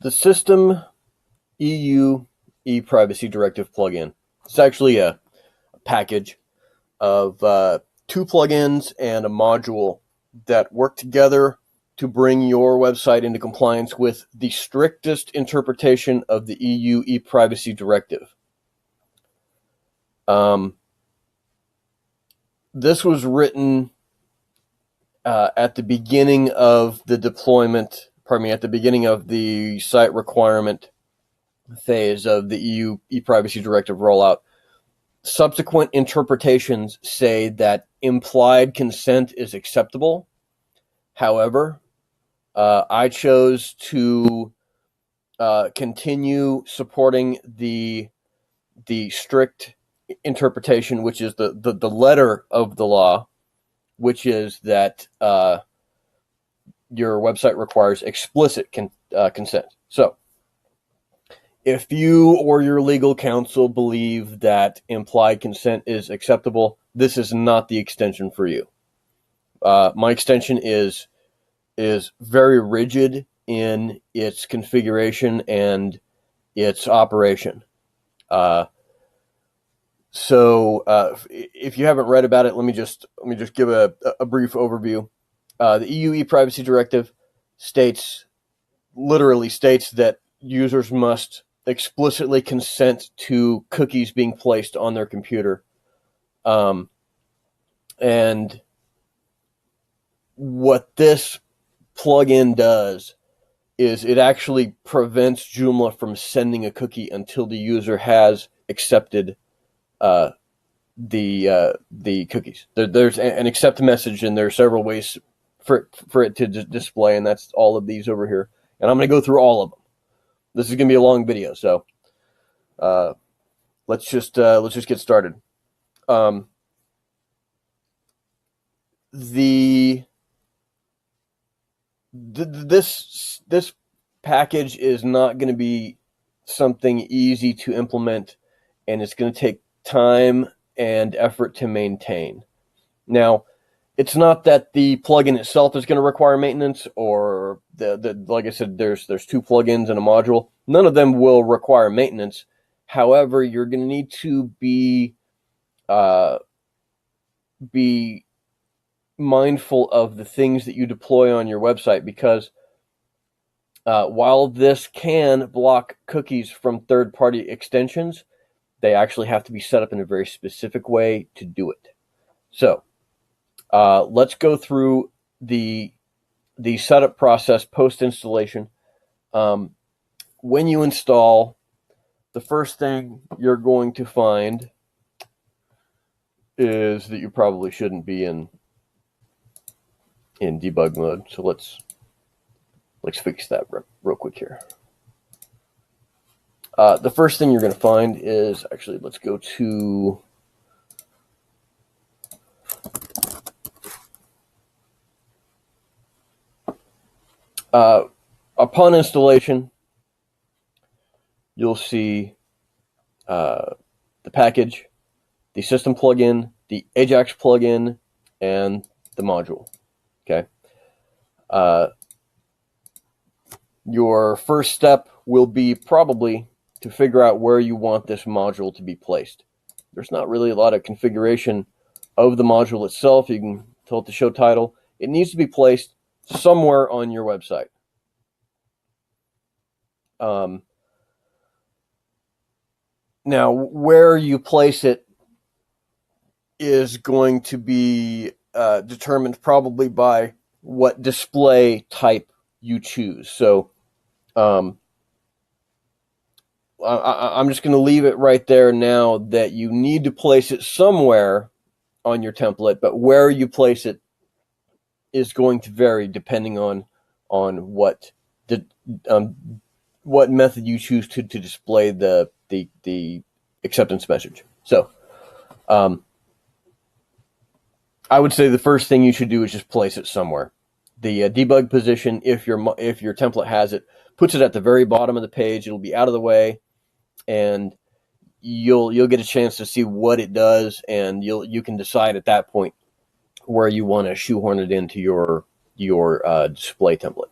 The System EU ePrivacy Directive plugin. It's actually a package of two plugins and a module that work together to bring your website into compliance with the strictest interpretation of the EU ePrivacy Directive. This was written at the beginning of the deployment, at the beginning of the site requirement phase of the EU ePrivacy Directive rollout. Subsequent interpretations say that implied consent is acceptable. However, I chose to continue supporting the strict interpretation, which is the letter of the law, which is that your website requires explicit consent. So, if you or your legal counsel believe that implied consent is acceptable, this is not the extension for you. My extension is very rigid in its configuration and its operation. So if you haven't read about it, let me just give a brief overview. The EU ePrivacy Directive literally states that users must explicitly consent to cookies being placed on their computer. And what this plugin does is it actually prevents Joomla from sending a cookie until the user has accepted the cookies. There's an accept message, and there are several ways for it to display, and that's all of these over here. And I'm going to go through all of them. This is going to be a long video, so let's just get started. This package is not going to be something easy to implement, and it's going to take time and effort to maintain. Now, it's not that the plugin itself is going to require maintenance, or like I said, there's two plugins and a module. None of them will require maintenance. However, you're going to need to be mindful of the things that you deploy on your website, because while this can block cookies from third-party extensions, they actually have to be set up in a very specific way to do it. So let's go through the setup process post-installation. When you install, the first thing you're going to find is that you probably shouldn't be in debug mode. So let's fix that real quick here. The first thing you're going to find is, actually, let's go to upon installation, you'll see the package, the system plugin, the Ajax plugin, and the module. Okay. Your first step will be probably to figure out where you want this module to be placed. There's not really a lot of configuration of the module itself. You can tell it to show title. It needs to be placed somewhere on your website. Now, where you place it is going to be determined probably by what display type you choose. So I'm just going to leave it right there now that you need to place it somewhere on your template, but where you place it is going to vary depending on what method you choose to display the acceptance message. So I would say the first thing you should do is just place it somewhere. The debug position, if your template has it, puts it at the very bottom of the page. It'll be out of the way, and you'll get a chance to see what it does, and you can decide at that point where you want to shoehorn it into your display template.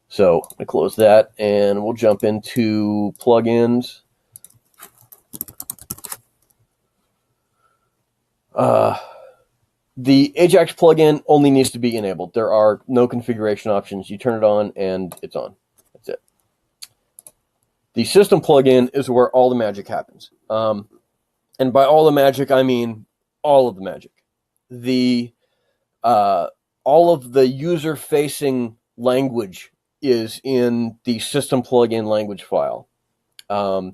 So I'm going to close that, and we'll jump into plugins. The Ajax plugin only needs to be enabled. There are no configuration options. You turn it on, and it's on. That's it. The system plugin is where all the magic happens. And by all the magic, I mean all of the magic. All of the user-facing language is in the system plugin language file. All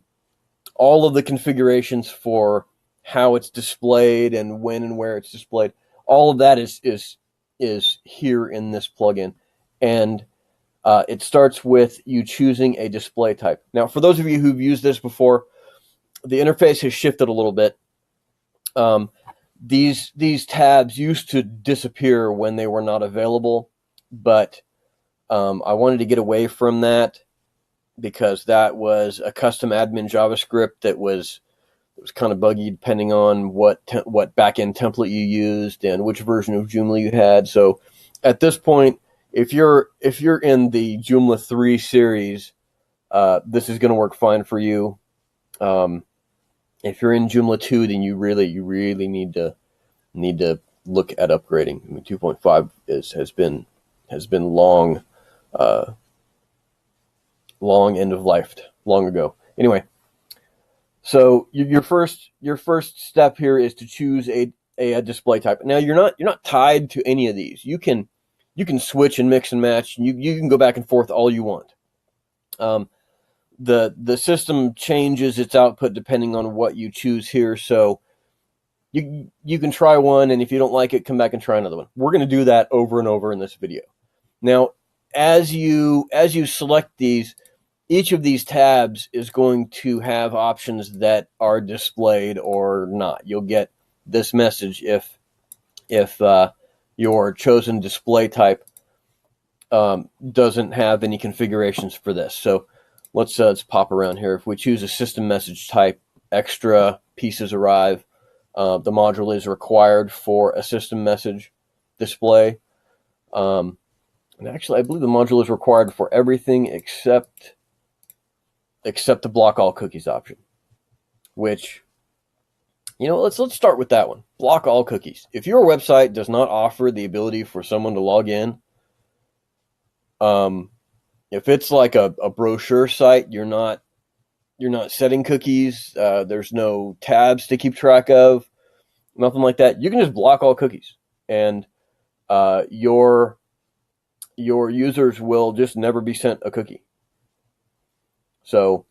of the configurations for how it's displayed and when and where it's displayed, all of that is here in this plugin. And it starts with you choosing a display type. Now, for those of you who've used this before, the interface has shifted a little bit. These tabs used to disappear when they were not available, but I wanted to get away from that because that was a custom admin JavaScript that was kind of buggy depending on what backend template you used and which version of Joomla you had. So at this point, if you're in the Joomla 3 series, this is going to work fine for you. If you're in Joomla 2, then you really need to look at upgrading. I mean, 2.5 has been long end of life, long ago. Anyway, so your first step here is to choose a display type. Now you're not tied to any of these. You can switch and mix and match. And you can go back and forth all you want. The system changes its output depending on what you choose here. So you can try one, and if you don't like it, come back and try another one. We're going to do that over and over in this video. Now, as you select these, each of these tabs is going to have options that are displayed or not. You'll get this message if your chosen display type doesn't have any configurations for this. So let's pop around here. If we choose a system message type, extra pieces arrive. The module is required for a system message display. And actually, I believe the module is required for everything except the block all cookies option, which, let's start with that one. Block all cookies. If your website does not offer the ability for someone to log in, if it's like a brochure site, you're not setting cookies. There's no tabs to keep track of, nothing like that. You can just block all cookies, and your users will just never be sent a cookie. So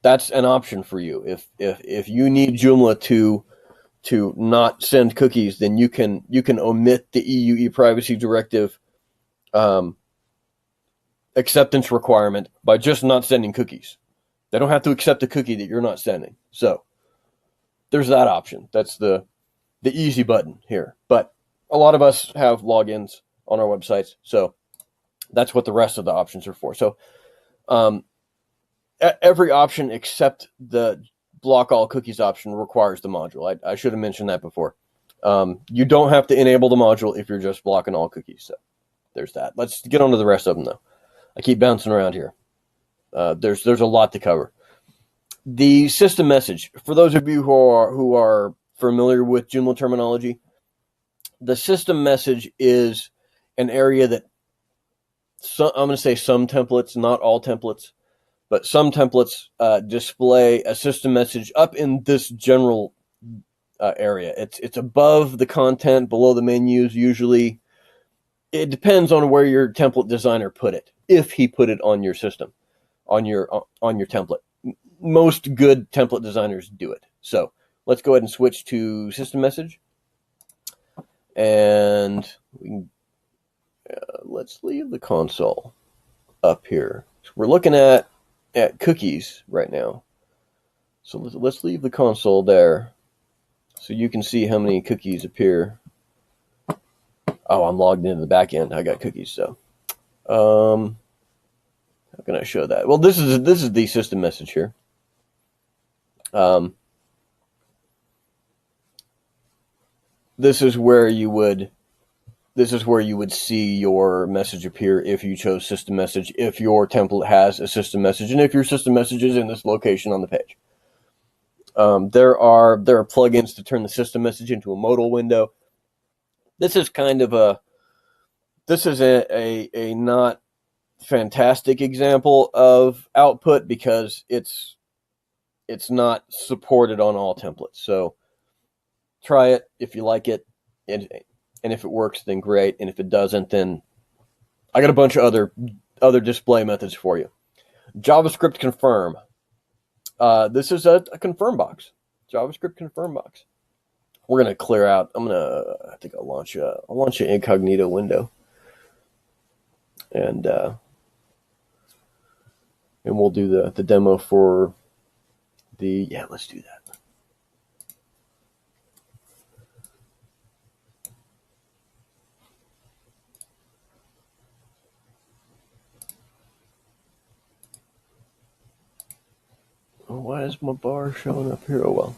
that's an option for you. If you need Joomla to not send cookies, then you can omit the EU e-privacy directive acceptance requirement by just not sending cookies. They don't have to accept a cookie that you're not sending. So there's that option. That's the easy button here. But a lot of us have logins on our websites, so that's what the rest of the options are for. So every option except the block all cookies option requires the module. I should have mentioned that before. You don't have to enable the module if you're just blocking all cookies. So there's that. Let's get on to the rest of them, though. I keep bouncing around here. There's a lot to cover. The system message. For those of you who are familiar with Joomla terminology, the system message is an area that I'm going to say some templates, not all templates, but some templates display a system message up in this general area. It's above the content, below the menus usually. It depends on where your template designer put it. If he put it on your system, on your template. Most good template designers do it. So let's go ahead and switch to system message. And we can, let's leave the console up here. So we're looking at cookies right now. So let's leave the console there so you can see how many cookies appear. Oh, I'm logged into the back end. I got cookies, so how can I show that? Well, this is the system message here. This is where you would this is where you would see your message appear if you chose system message, if your template has a system message, and if your system message is in this location on the page. There are plugins to turn the system message into a modal window. This is kind of a not fantastic example of output because it's not supported on all templates. So try it if you like it, and if it works, then great. And if it doesn't, then I got a bunch of other display methods for you. JavaScript confirm. This is a confirm box. JavaScript confirm box. We're gonna clear out. I think I'll launch an incognito window, and we'll do the demo for the. Yeah, let's do that. Oh, why is my bar showing up here? Oh well.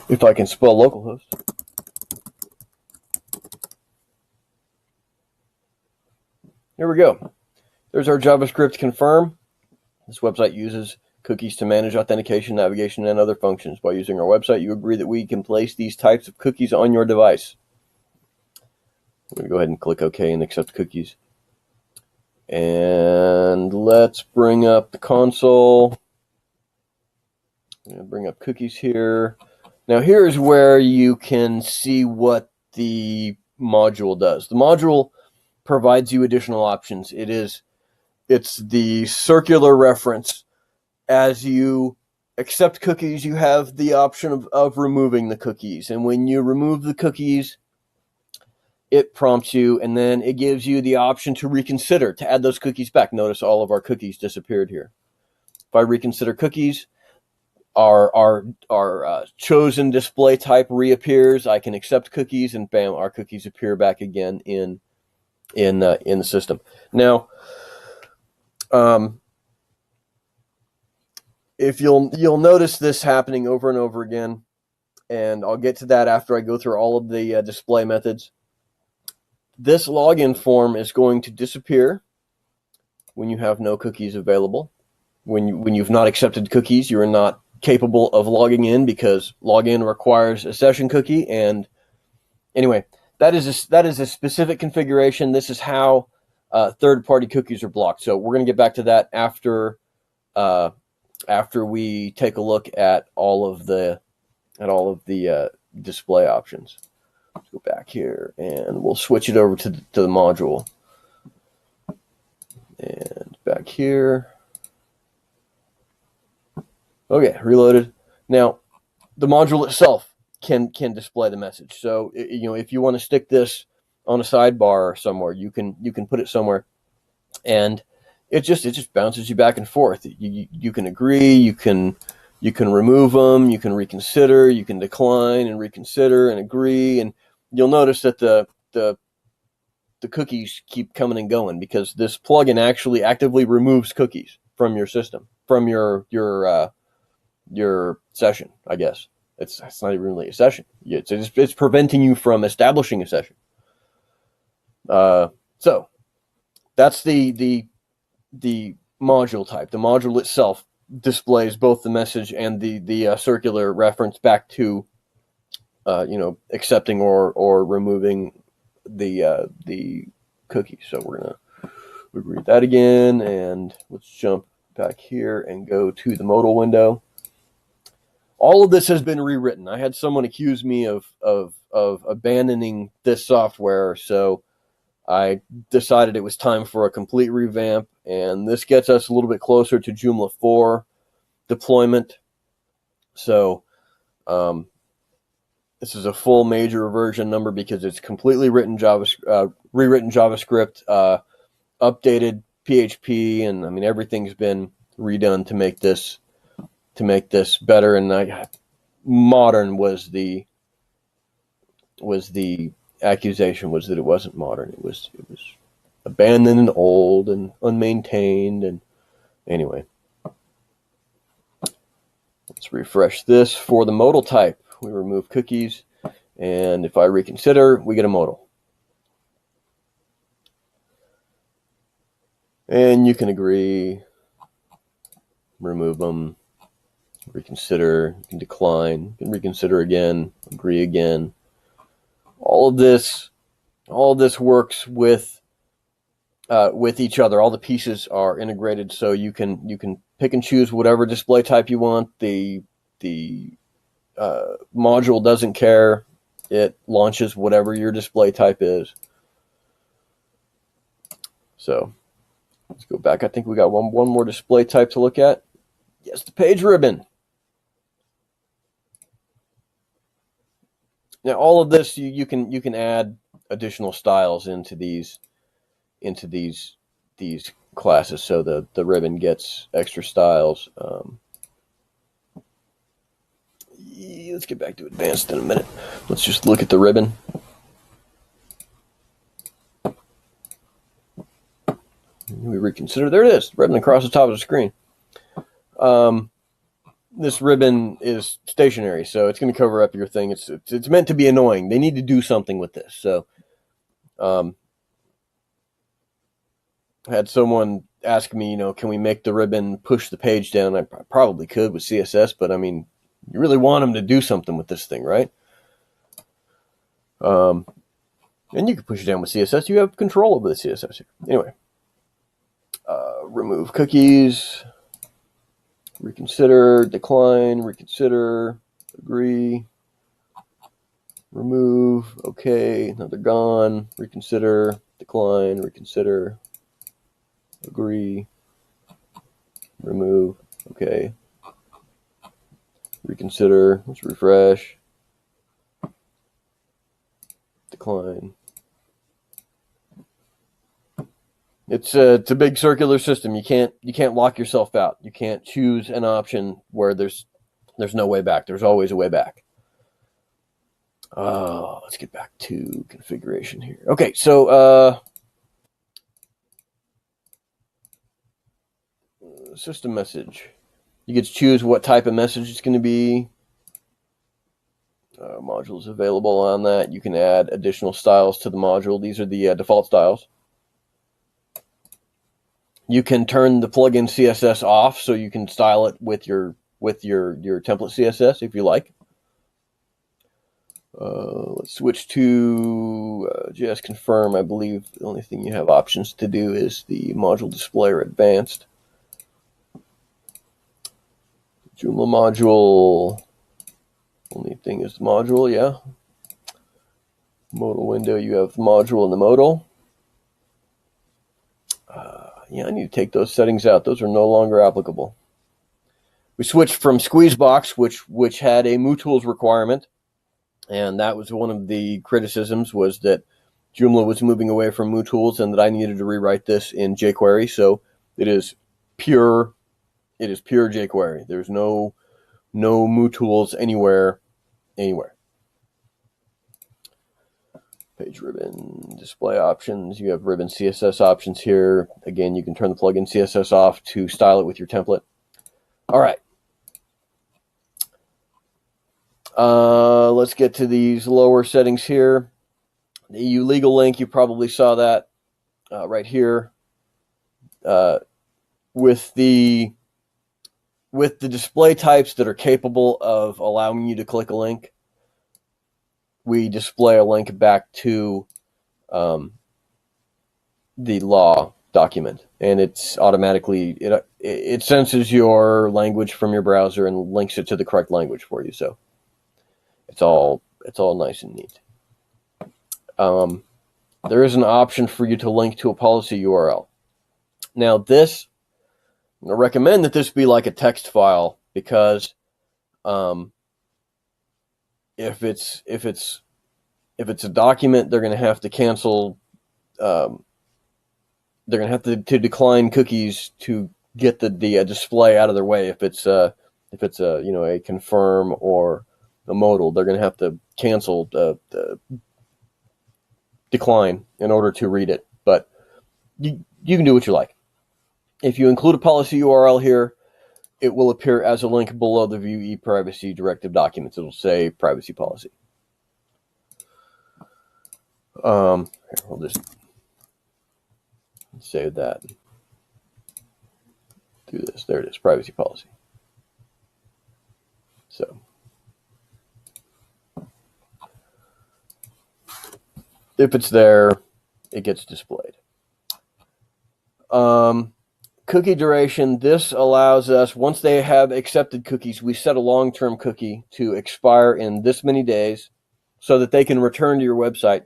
If I can spell localhost. Here we go. There's our JavaScript confirm. This website uses cookies to manage authentication, navigation, and other functions. By using our website, you agree that we can place these types of cookies on your device. I'm going to go ahead and click OK and accept cookies. And let's bring up the console. I'm going to bring up cookies here. Now here's where you can see what the module does. The module provides you additional options. It's the circular reference. As you accept cookies, you have the option of removing the cookies. And when you remove the cookies, it prompts you, and then it gives you the option to reconsider, to add those cookies back. Notice all of our cookies disappeared here. If I reconsider cookies, our chosen display type reappears. I can accept cookies, and bam, our cookies appear back again in the system. Now, if you'll notice this happening over and over again, and I'll get to that after I go through all of the display methods. This login form is going to disappear when you have no cookies available. When you've not accepted cookies, you're not capable of logging in because login requires a session cookie. And anyway, that is a specific configuration. This is how third-party cookies are blocked. So we're going to get back to that after we take a look at all of the display options. Let's go back here and we'll switch it over to the module. And back here. Okay, reloaded. Now, the module itself can display the message. So, if you want to stick this on a sidebar somewhere, you can put it somewhere, and it just bounces you back and forth. You can agree, you can remove them, you can reconsider, you can decline and reconsider and agree, and you'll notice that the cookies keep coming and going because this plugin actually actively removes cookies from your system, from your session. I guess it's not even really a session. It's preventing you from establishing a session. So that's the module type. The module itself displays both the message and the circular reference back to accepting or removing the cookie. So we're gonna read that again, and let's jump back here and go to the modal window. All of this has been rewritten. I had someone accuse me of abandoning this software, so I decided it was time for a complete revamp, and this gets us a little bit closer to Joomla 4 deployment. So this is a full major version number because it's completely rewritten JavaScript, updated PHP, and everything's been redone to make this better. And modern was the accusation was that it wasn't modern. It was abandoned and old and unmaintained, and Anyway, let's refresh this for the modal type. We remove cookies, and if I reconsider, we get a modal. And you can agree, remove them, reconsider, you can decline, you can reconsider again, agree again. All of this works with each other. All the pieces are integrated, so you can pick and choose whatever display type you want. The module doesn't care; it launches whatever your display type is. So let's go back. I think we got one more display type to look at. Yes, the page ribbon. Now, all of this you can add additional styles into these classes, so the ribbon gets extra styles. Let's get back to advanced in a minute. Let's just look at the ribbon. We reconsider. There it is, ribbon across the top of the screen. This ribbon is stationary, so it's going to cover up your thing. It's meant to be annoying. They need to do something with this. So, had someone ask me, can we make the ribbon push the page down? I probably could with CSS, but I mean, you really want them to do something with this thing, right? And you can push it down with CSS. You have control over the CSS here. Anyway, remove cookies. Reconsider, decline, reconsider, agree, remove, okay, now they're gone, reconsider, decline, reconsider, agree, remove, okay, reconsider, let's refresh, decline. It's a big circular system. You can't lock yourself out. You can't choose an option where there's no way back. There's always a way back. Let's get back to configuration here. Okay, so system message. You get to choose what type of message it's going to be. Modules available on that. You can add additional styles to the module. These are the default styles. You can turn the plugin CSS off, so you can style it with your template CSS if you like. Let's switch to JS confirm. I believe the only thing you have options to do is the module display or advanced. Joomla module. Only thing is the module, yeah. Modal window, you have the module and the modal. Yeah, I need to take those settings out. Those are no longer applicable. We switched from Squeezebox, which had a MooTools requirement, and that was one of the criticisms, was that Joomla was moving away from MooTools and that I needed to rewrite this in jQuery. So it is pure jQuery. There's no MooTools anywhere. Page ribbon, display options. You have ribbon CSS options here. Again, you can turn the plugin CSS off to style it with your template. All right. Let's get to these lower settings here. The EU legal link, you probably saw that right here. With the display types that are capable of allowing you to click a link, we display a link back to the law document, and it's automatically it senses your language from your browser and links it to the correct language for you. So it's all nice and neat. There is an option for you to link to a policy URL. Now this, I recommend that this be like a text file, because if it's a document, they're going to have to cancel. They're going to have to decline cookies to get the display out of their way. If it's a confirm or a modal, they're going to have to cancel the decline in order to read it. But you can do what you like. If you include a policy URL here, it will appear as a link below the View ePrivacy Directive documents. It'll say privacy policy. Here, we'll just save that. Do this. There it is, privacy policy. So if it's there, it gets displayed. Cookie duration. This allows us, once they have accepted cookies, we set a long-term cookie to expire in this many days so that they can return to your website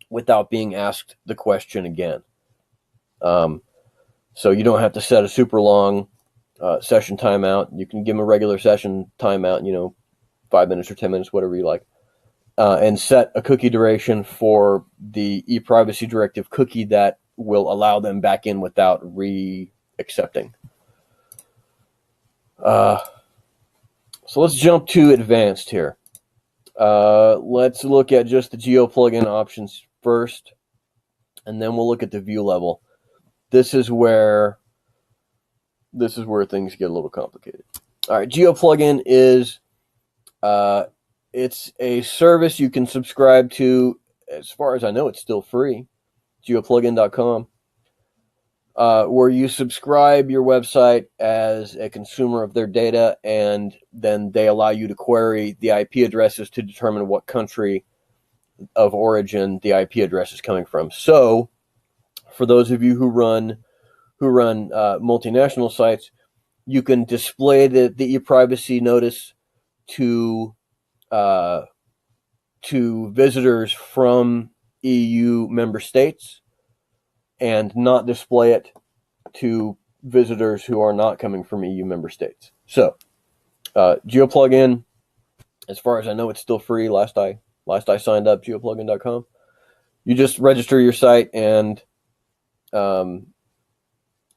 without being asked the question again. So you don't have to set a super long session timeout. You can give them a regular session timeout, 5 minutes or 10 minutes, whatever you like, and set a cookie duration for the ePrivacy Directive cookie that will allow them back in without re-accepting. So let's jump to advanced here. Let's look at just the geo plugin options first, and then we'll look at the view level. This is where things get a little complicated. All right, geo plugin is it's a service you can subscribe to. As far as I know, it's still free. Geoplugin.com, where you subscribe your website as a consumer of their data, and then they allow you to query the IP addresses to determine what country of origin the IP address is coming from. So, for those of you who run multinational sites, you can display the ePrivacy notice to visitors from EU member states and not display it to visitors who are not coming from EU member states. So, GeoPlugin, as far as I know, it's still free. Last I signed up, geoplugin.com. You just register your site, and the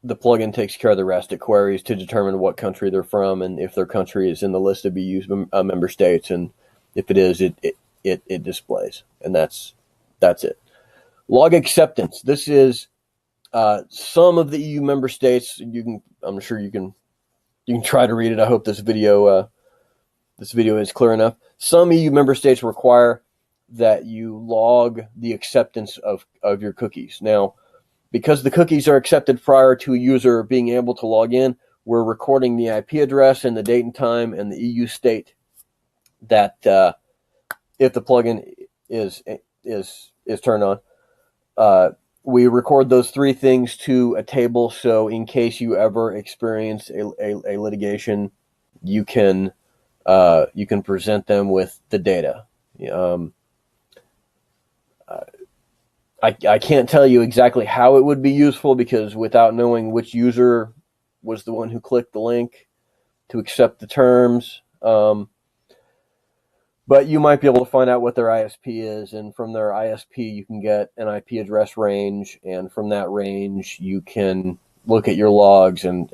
plugin takes care of the rest. It queries to determine what country they're from and if their country is in the list of EU member states, and if it is, it displays, and that's it. Log acceptance. This is some of the EU member states. I'm sure you can try to read it. I hope this video is clear enough. Some EU member states require that you log the acceptance of your cookies. Now, because the cookies are accepted prior to a user being able to log in, we're recording the IP address and the date and time and the EU state that if the plugin is turned on. We record those three things to a table, so in case you ever experience a litigation, you can present them with the data. I can't tell you exactly how it would be useful, because without knowing which user was the one who clicked the link to accept the terms, but you might be able to find out what their ISP is, and from their ISP you can get an IP address range, and from that range you can look at your logs and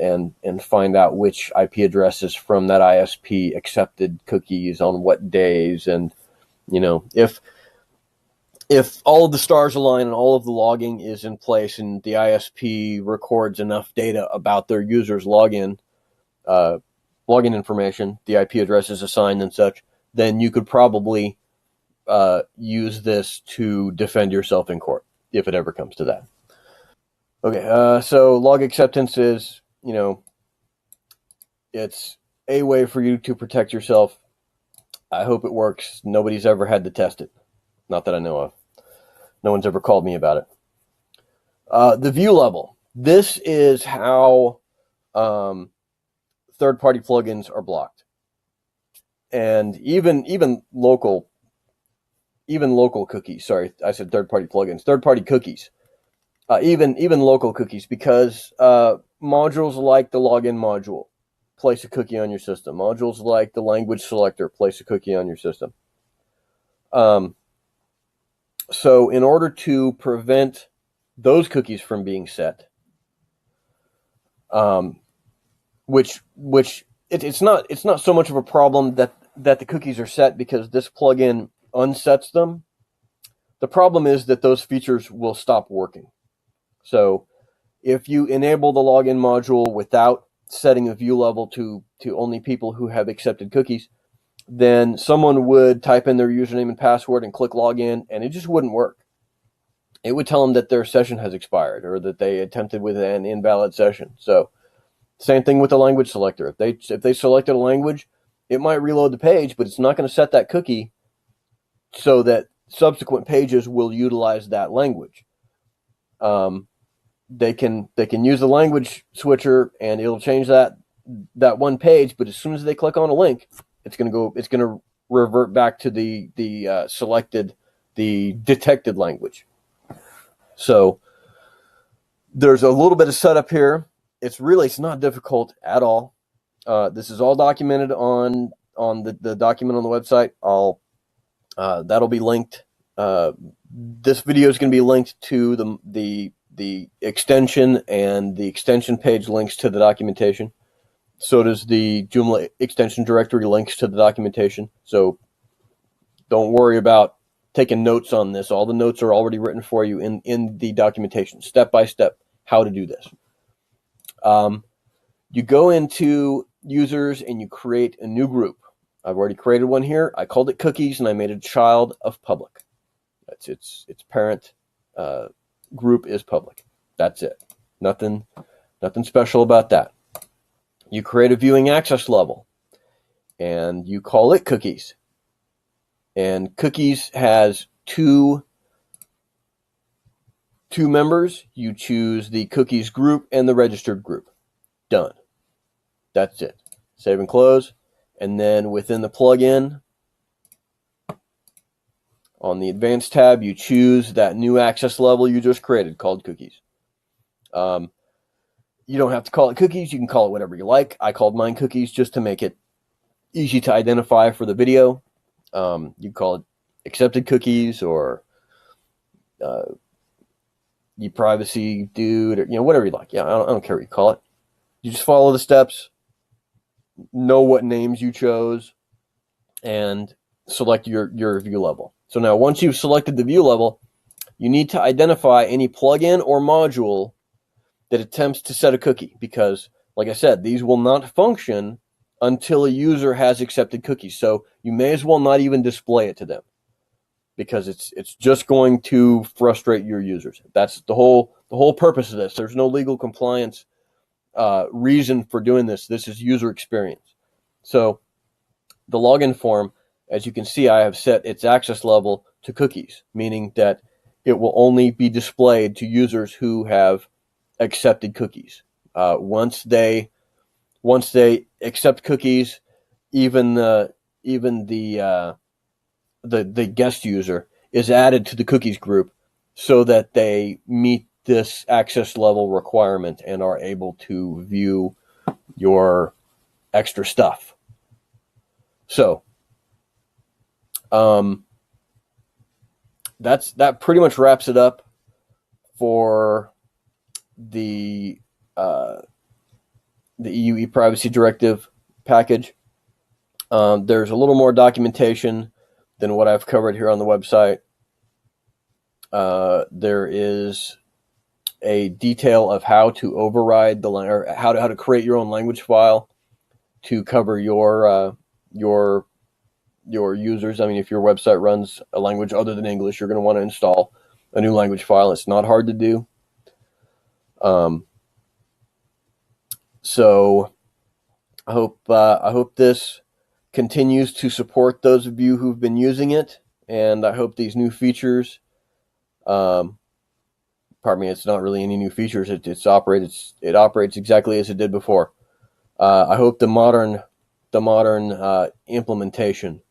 find out which IP addresses from that ISP accepted cookies on what days, and if all of the stars align and all of the logging is in place and the ISP records enough data about their users' login information, the IP address is assigned and such, then you could probably use this to defend yourself in court if it ever comes to that. Okay, so log acceptance is, it's a way for you to protect yourself. I hope it works. Nobody's ever had to test it. Not that I know of. No one's ever called me about it. The view level. This is how third-party plugins are blocked. And even local cookies. Sorry, I said third-party plugins. Third-party cookies. Even local cookies, because modules like the login module place a cookie on your system. Modules like the language selector place a cookie on your system. So in order to prevent those cookies from being set, which it's not so much of a problem that the cookies are set because this plugin unsets them. The problem is that those features will stop working. So if you enable the login module without setting a view level to only people who have accepted cookies, then someone would type in their username and password and click login, and it just wouldn't work. It would tell them that their session has expired or that they attempted with an invalid session. So same thing with the language selector. If they selected a language, it might reload the page, but it's not going to set that cookie so that subsequent pages will utilize that language. They can use the language switcher and it'll change that one page, but as soon as they click on a link, it's going to revert back to the detected language. So there's a little bit of setup here. It's not difficult at all. This is all documented on the document on the website. That'll be linked. This video is going to be linked to the extension, and the extension page links to the documentation. So does the Joomla extension directory links to the documentation. So don't worry about taking notes on this. All the notes are already written for you in the documentation, step by step, how to do this. You go into users and you create a new group. I've already created one here. I called it cookies and I made it child of public. That's its parent group is public. That's it. Nothing special about that. You create a viewing access level and you call it cookies. And cookies has two members. You choose the cookies group and the registered group. Done. That's it. Save and close. And then within the plugin, on the advanced tab, you choose that new access level you just created called cookies. You don't have to call it cookies. You can call it whatever you like. I called mine cookies just to make it easy to identify for the video. You call it accepted cookies or you privacy dude, or whatever you like. Yeah, I don't care what you call it. You just follow the steps, know what names you chose, and select your view level. So now once you've selected the view level, you need to identify any plugin or module that attempts to set a cookie, because like I said, these will not function until a user has accepted cookies. So you may as well not even display it to them, because it's just going to frustrate your users. That's the whole purpose of this. There's no legal compliance reason for doing this. This is user experience. So the login form, as you can see, I have set its access level to cookies, meaning that it will only be displayed to users who have accepted cookies. Once they accept cookies, even the guest user is added to the cookies group so that they meet this access level requirement and are able to view your extra stuff. So that pretty much wraps it up for the EU ePrivacy Directive package. There's a little more documentation than what I've covered here on the website. There is a detail of how to override or how to create your own language file to cover your users. I mean, if your website runs a language other than English, you're going to want to install a new language file. It's not hard to do. So I hope this continues to support those of you who've been using it, and I hope these new features, pardon me, it's not really any new features. It operates exactly as it did before. I hope the modern implementation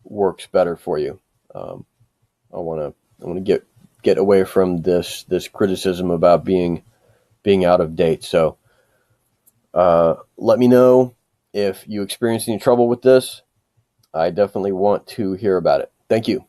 works better for you. I want to get away from this criticism about being out of date. So let me know if you experience any trouble with this. I definitely want to hear about it. Thank you.